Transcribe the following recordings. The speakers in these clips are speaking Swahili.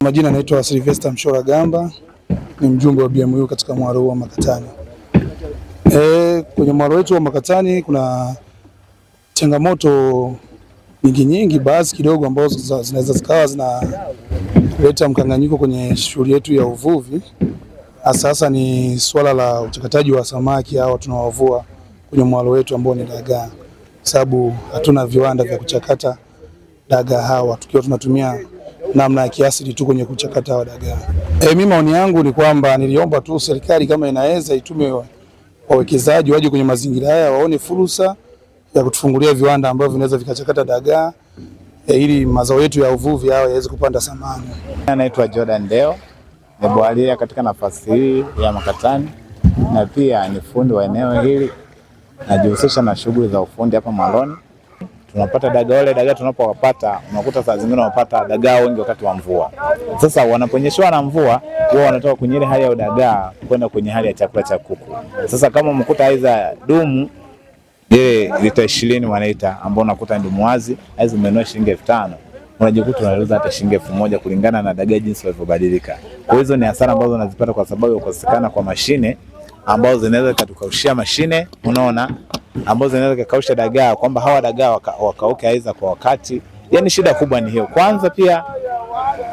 Majina naitwa Sylvester Mshora Gamba, ni mjumbe wa BMU katika mwaro huu wa Makatani. Kwenye mwaro wetu wa Makatani kuna changamoto nyingi baadhi kidogo ambazo zinaweza zikawa zinaleta mkanganyiko kwenye shughuli yetu ya uvuvi. Sasa ni swala la uchakataji wa samaki hao tunawavua kwenye mwaro wetu ambao ni dagaa, sababu hatuna viwanda vya kuchakata dagaa hawa, tukiwa tunatumia namna ya kiasili tu kwenye kuchakata hawa dagaa. Mimi maoni yangu ni kwamba niliomba tu serikali kama inaweza itume wawekezaji waje kwenye mazingira haya waone fursa ya kutufungulia viwanda ambavyo vinaweza vikachakata dagaa ili mazao yetu ya uvuvi hao yaweze kupanda thamani. Naitwa Jordan Deo, ni bwalia katika nafasi hii ya Makatani na pia ni fundi wa eneo hili. Najihusisha na shughuli za ufundi hapa Maloni. Tunapata dagaa, wale dagaa tunapowapata unakuta saa zingine unapata dagaa wengi wakati wa mvua. Sasa wanaponyeshewa na mvua wao wanatoka kwenye ile hali ya dagaa kwenda kwenye hali ya chakula cha kuku. Sasa kama mkuta aiza dumu ile lita 20 wanaita, ambao unakuta ndio muazi hizo zimenunua shilingi 5000, unajikuta unauza hata shilingi 1000 kulingana na dagaa jinsi walivyobadilika. Kwa hizo ni hasara ambazo unazipata kwa sababu ya kukosekana kwa mashine ambazo zinaweza kutukaushia mashine, unaona, ambazo zinaweza kukausha dagaa, kwamba hawa dagaa wakauke aiza kwa wakati. Yaani shida kubwa ni hiyo. Kwanza pia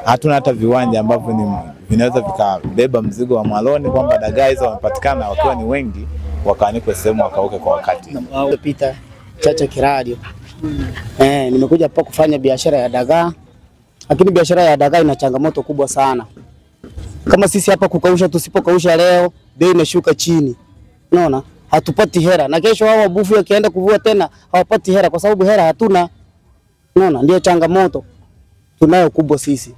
hatuna hata viwanja ambavyo vinaweza vikabeba mzigo wa Maloni, kwamba dagaa hizo wanapatikana wakiwa ni wengi wakaanikwe sehemu wakauke kwa wakati. Peter Chacha Kiradio. Nimekuja hapa kufanya biashara ya dagaa. Lakini biashara ya dagaa ina changamoto kubwa sana. Kama sisi hapa kukausha, tusipokausha leo bei inashuka chini. Unaona? Hatupati hera. Na kesho hao wabufu wakienda kuvua tena hawapati hera kwa sababu hera hatuna. Unaona? Ndio changamoto tunayo kubwa sisi.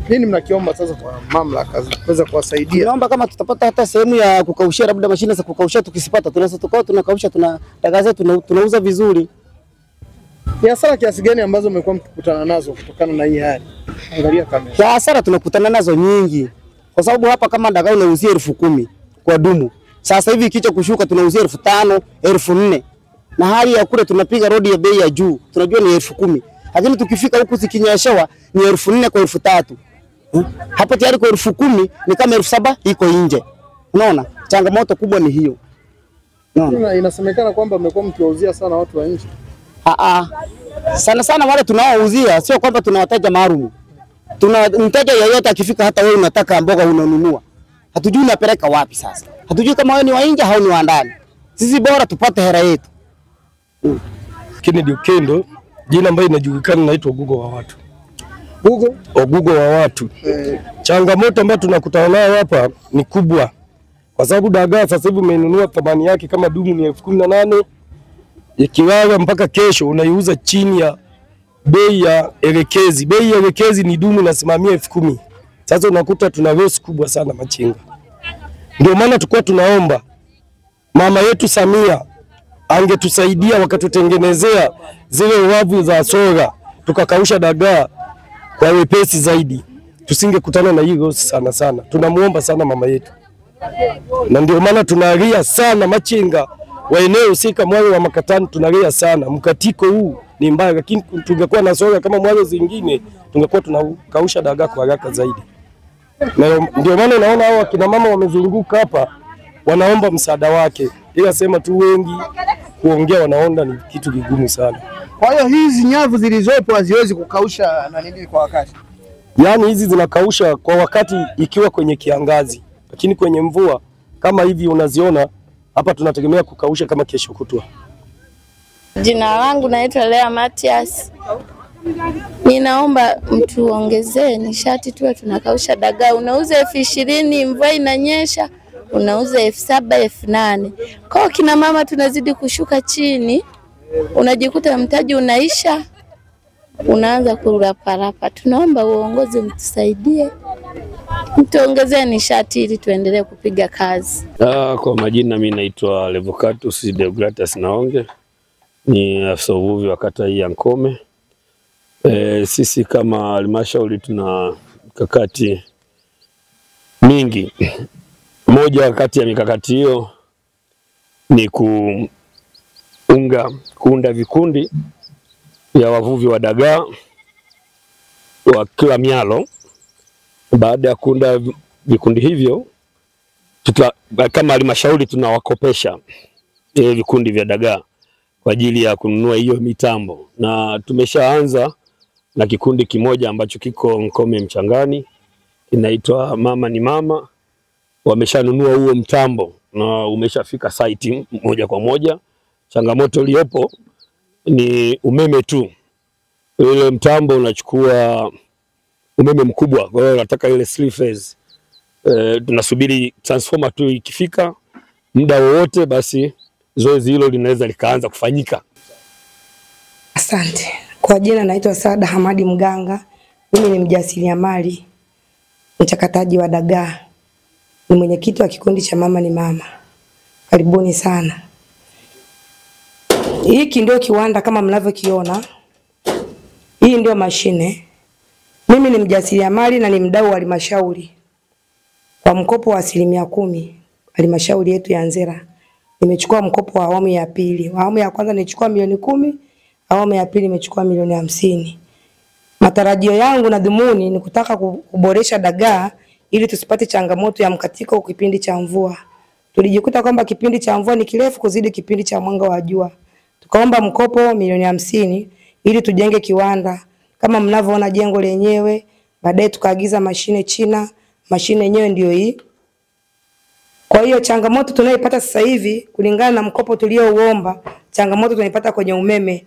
Nini mnakiomba sasa kwa mamlaka kuweza kuwasaidia? Naomba kama tutapata hata sehemu ya kukaushia, labda mashine za kukaushia, tukisipata tunaweza tukao tunakausha, dagaa zetu tunauza vizuri. Ni hasara kiasi gani ambazo mmekuwa mkikutana nazo kutokana na hii hali? Angalia kamera. Ya hasara tunakutana nazo nyingi. Kwa sababu hapa kama dagaa unauzia 10,000 kwa dumu. Sasa hivi kicha kushuka tunauzia 5,000, 4,000. Na hali ya kule tunapiga rodi ya bei ya juu. Tunajua ni 10,000. Lakini tukifika huku zikinyeshewa ni 4,000 kwa 3,000. Hapo tayari kwa 10,000 ni kama 7,000 iko nje. Unaona? Changamoto kubwa ni hiyo. Unaona? Inasemekana kwamba mmekuwa mkiwauzia sana watu wa nje. Sana wale tunaowauzia sio kwamba tunawataja maalum. Tuna mteja yeyote akifika, hata wewe unataka mboga unanunua. Hatujui unapeleka wapi sasa. Hatujui kama wewe ni wa nje au ni wa ndani. Sisi bora tupate hela yetu. Kennedy Okendo, jina ambalo linajulikana naitwa Gugo wa watu. Gugo wa watu. Changamoto ambayo tunakutana nayo hapa ni kubwa. Kwa sababu dagaa sasa hivi umenunua thamani yake kama dumu ni 18,000, ikiwaga mpaka kesho unaiuza chini ya bei ya elekezi. Bei ya elekezi ni dumu inasimamia 10,000. Sasa unakuta tuna loss kubwa sana machinga. Ndio maana tulikuwa tunaomba mama yetu Samia angetusaidia wakatutengenezea zile wavu za soga tukakausha dagaa kwa wepesi zaidi, tusingekutana na hii loss sana. Tunamuomba sana mama yetu. Na ndio maana tunalia sana machinga wa eneo husika mwalo wa Makatani, tunalia sana. Mkatiko huu ni mbaya, lakini tungekuwa na soga kama mwalo zingine tungekuwa tunakausha dagaa kwa haraka zaidi. Na ndio maana naona hao kina mama wamezunguka hapa wanaomba msaada wake. Ila sema tu wengi kuongea wanaona ni kitu kigumu sana. Kwa hiyo hizi nyavu zilizopo haziwezi kukausha na nini kwa wakati. Yaani hizi zinakausha kwa wakati ikiwa kwenye kiangazi. Lakini kwenye mvua kama hivi unaziona hapa tunategemea kukausha kama kesho kutwa. Jina langu naitwa Lea Matias. Ninaomba mtu ongezee nishati tuwe tunakausha dagaa. Unauza 20,000, mvua inanyesha unauza 7,000, 8,000. Kwa kina mama tunazidi kushuka chini. Unajikuta mtaji unaisha, unaanza kurapa. Tunaomba uongozi mtusaidie. Mtuongezee nishati ili tuendelee kupiga kazi. Kwa majina mimi naitwa Levocatus Deogratas Naonge. Ni afisa uvuvi wa kata hii ya Nkome. Sisi kama halmashauri tuna mikakati mingi. Moja kati ya mikakati hiyo ni kuunda vikundi vya wavuvi wa dagaa wa kila mialo Baada ya kuunda vikundi hivyo, kama halmashauri tunawakopesha vikundi vya dagaa kwa ajili ya kununua hiyo mitambo, na tumeshaanza na kikundi kimoja ambacho kiko Nkome Mchangani, inaitwa Mama ni Mama. Wameshanunua huo mtambo na umeshafika site moja kwa moja. Changamoto iliyopo ni umeme tu. Ile mtambo unachukua umeme mkubwa, kwa hiyo nataka ile 3 phase. Tunasubiri transformer tu ikifika muda wowote, basi zoezi hilo linaweza likaanza kufanyika. Asante. Kwa jina naitwa Saada Hamadi Mganga. Mimi ni mjasiriamali, mchakataji wa dagaa. Ni mwenyekiti wa kikundi cha Mama ni Mama. Karibuni sana. Hiki ndio kiwanda kama mnavyokiona. Hii ndio mashine. Mimi ni mjasiriamali na ni mdau wa halmashauri. Kwa mkopo wa 10%, halmashauri yetu ya Nzera nimechukua mkopo wa awamu ya pili. Awamu ya kwanza nilichukua milioni 10, awamu ya pili nimechukua milioni 50. Matarajio yangu na dhumuni ni kutaka kuboresha dagaa ili tusipate changamoto ya mkatiko kipindi cha mvua. Tulijikuta kwamba kipindi cha mvua ni kirefu kuzidi kipindi cha mwanga wa jua. Tukaomba mkopo milioni 50 ili tujenge kiwanda. Kama mnavyoona jengo lenyewe, baadaye tukaagiza mashine China, mashine yenyewe ndio hii. Kwa hiyo changamoto tunayoipata sasa hivi kulingana na mkopo tuliouomba, changamoto tunaipata kwenye umeme.